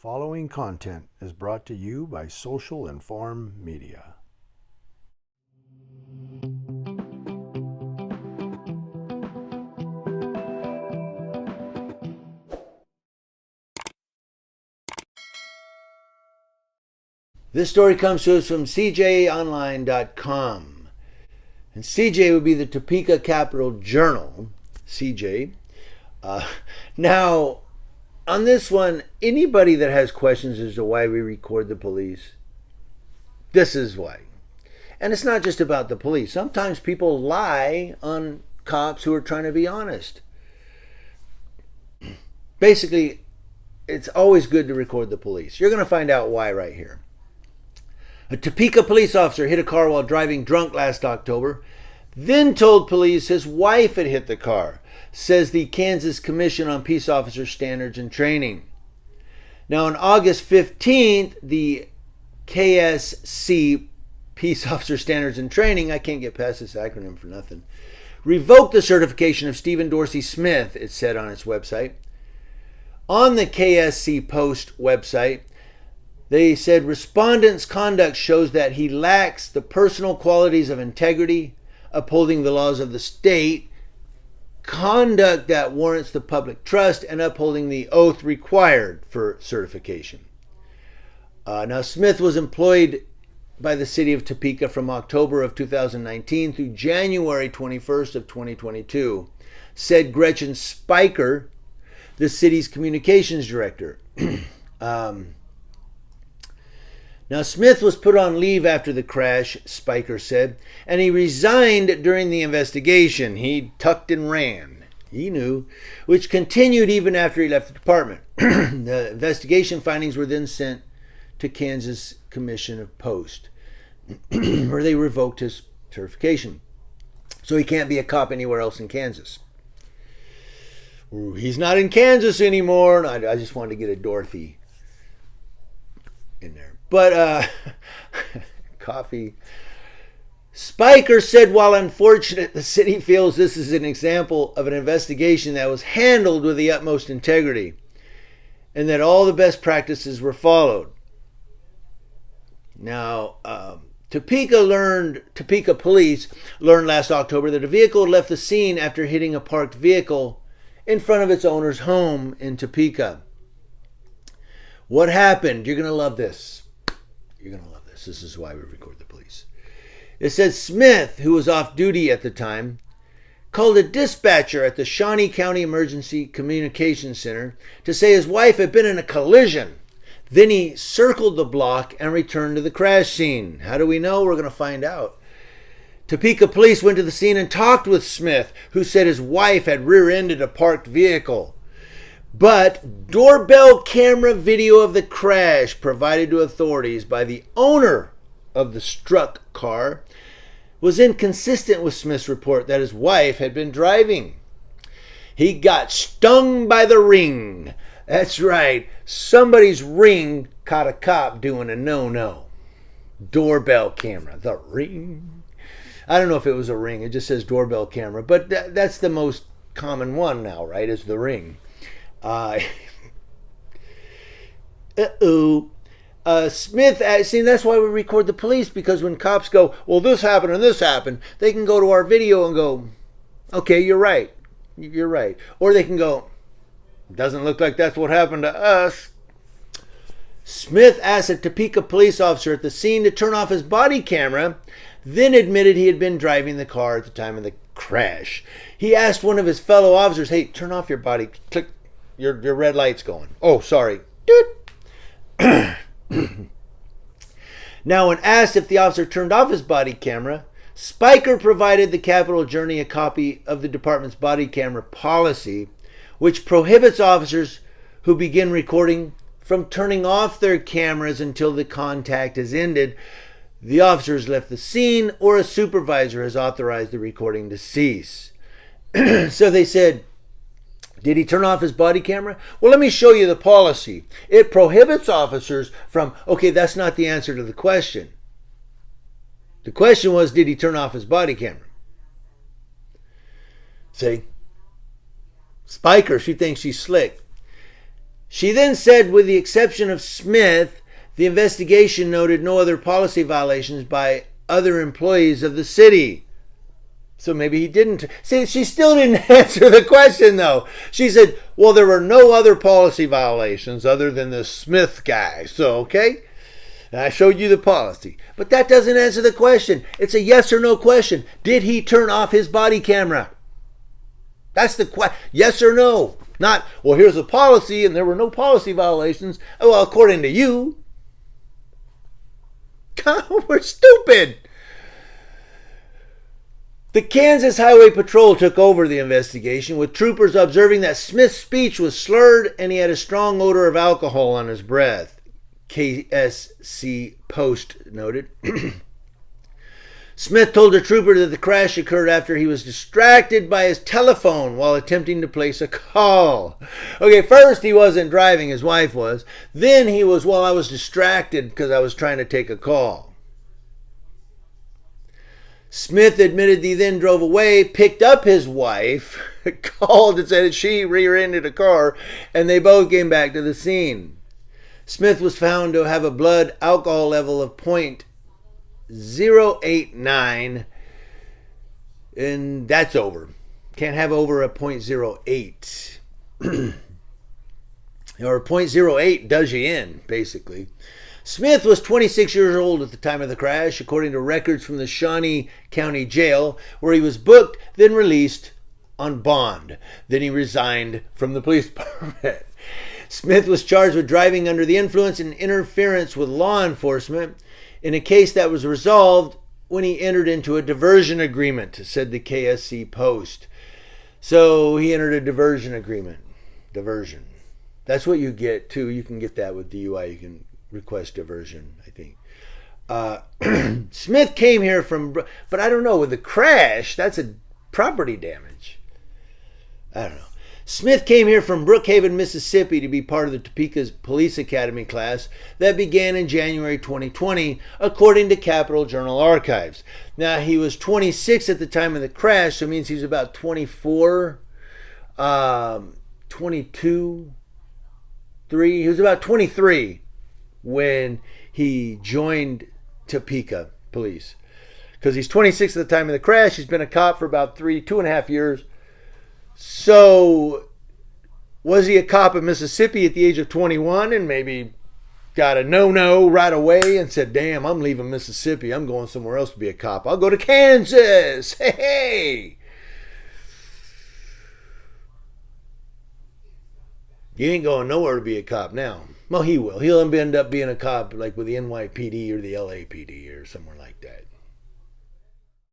following content is brought to you by Social Inform Media. This story comes to us from CJOnline.com. And CJ would be the Topeka Capital Journal, CJ. Now, on this one, anybody that has questions as to why we record the police, this is why. And it's not just about the police. Sometimes people lie on cops who are trying to be honest. Basically, it's always good to record the police. You're going to find out why right here. A Topeka police officer hit a car while driving drunk last October, then told police his wife had hit the car, says the Kansas Commission on Peace Officer Standards and Training. Now, on August 15th, the KSC, Peace Officer Standards and Training, I can't get past this acronym for nothing, revoked the certification of Stephen Dorsey Smith, it said on its website. On the KSC Post website, they said respondent's conduct shows that he lacks the personal qualities of integrity, upholding the laws of the state, conduct that warrants the public trust, and upholding the oath required for certification. Now, Smith was employed by the city of Topeka from October of 2019 through January 21st of 2022, said Gretchen Spiker, the city's communications director. Now, Smith was put on leave after the crash, Spiker said, and he resigned during the investigation. He tucked and ran. He knew, which continued even after he left the department. The investigation findings were then sent to Kansas Commission of Post, where they revoked his certification. So he can't be a cop anywhere else in Kansas. He's not in Kansas anymore. I just wanted to get a Dorothy in there. But, coffee. Spiker said, while unfortunate, the city feels this is an example of an investigation that was handled with the utmost integrity and that all the best practices were followed. Now, Topeka police learned last October that a vehicle had left the scene after hitting a parked vehicle in front of its owner's home in Topeka. What happened? You're going to love this. You're going to love this. This is why we record the police. It says Smith, who was off duty at the time, called a dispatcher at the Shawnee County Emergency Communications Center to say his wife had been in a collision. Then he circled the block and returned to the crash scene. How do we know? We're going to find out. Topeka police went to the scene and talked with Smith, who said his wife had rear-ended a parked vehicle. But doorbell camera video of the crash provided to authorities by the owner of the struck car was inconsistent with Smith's report that his wife had been driving. He got stung by the ring. That's right. Somebody's ring caught a cop doing a no-no. Doorbell camera. The ring. I don't know if it was a ring. It just says doorbell camera. But that's the most common one now, right? Is the ring. Smith, see, that's why we record the police, because when cops go, well, this happened and this happened, they can go to our video and go, okay, you're right. You're right. Or they can go, doesn't look like that's what happened to us. Smith asked a Topeka police officer at the scene to turn off his body camera, then admitted he had been driving the car at the time of the crash. He asked one of his fellow officers, hey, turn off your body, click. Your red light's going. Oh, sorry. Now, when asked if the officer turned off his body camera, Spiker provided the Capital Journey a copy of the department's body camera policy, which prohibits officers who begin recording from turning off their cameras until the contact has ended, the officer has left the scene, or a supervisor has authorized the recording to cease. So they said, did he turn off his body camera? Well, let me show you the policy. It prohibits officers from, okay, that's not the answer to the question. The question was, did he turn off his body camera? See? Spiker, she thinks she's slick. She then said, with the exception of Smith, the investigation noted no other policy violations by other employees of the city. So maybe he didn't. See, she still didn't answer the question, though. She said, well, there were no other policy violations other than the Smith guy. So, okay, I showed you the policy. But that doesn't answer the question. It's a yes or no question. Did he turn off his body camera? That's the question. Yes or no? Not, well, here's a policy and there were no policy violations. Well, according to you. We're stupid. The Kansas Highway Patrol took over the investigation, with troopers observing that Smith's speech was slurred and he had a strong odor of alcohol on his breath. KSC Post noted. Smith told a trooper that the crash occurred after he was distracted by his telephone while attempting to place a call. Okay, first he wasn't driving, his wife was. Then he was, well, I was distracted because I was trying to take a call. Smith admitted he then drove away, picked up his wife, called and said she rear-ended a car, and they both came back to the scene. Smith was found to have a blood alcohol level of .089, and that's over. Can't have over a .08. Or .08 does you in, basically. Smith was 26 years old at the time of the crash, according to records from the Shawnee County Jail, where he was booked, then released on bond. Then he resigned from the police department. Smith was charged with driving under the influence and interference with law enforcement in a case that was resolved when he entered into a diversion agreement, said the KSC Post. So he entered a diversion agreement. Diversion. That's what you get, too. You can get that with DUI. You can request diversion, I think. Smith came here from, but I don't know, with the crash, that's a property damage. I don't know. Smith came here from Brookhaven, Mississippi to be part of the Topeka's Police Academy class that began in January 2020, according to Capitol Journal Archives. Now, he was 26 at the time of the crash, so it means he was about 24, 22, 3. He was about 23 when he joined Topeka Police. Because he's 26 at the time of the crash. He's been a cop for about 2.5 years. So, was he a cop in Mississippi at the age of 21 and maybe got a no-no right away and said, damn, I'm leaving Mississippi. I'm going somewhere else to be a cop. I'll go to Kansas. Hey! You ain't going nowhere to be a cop now. Well, he will. He'll end up being a cop like with the NYPD or the LAPD or somewhere like that.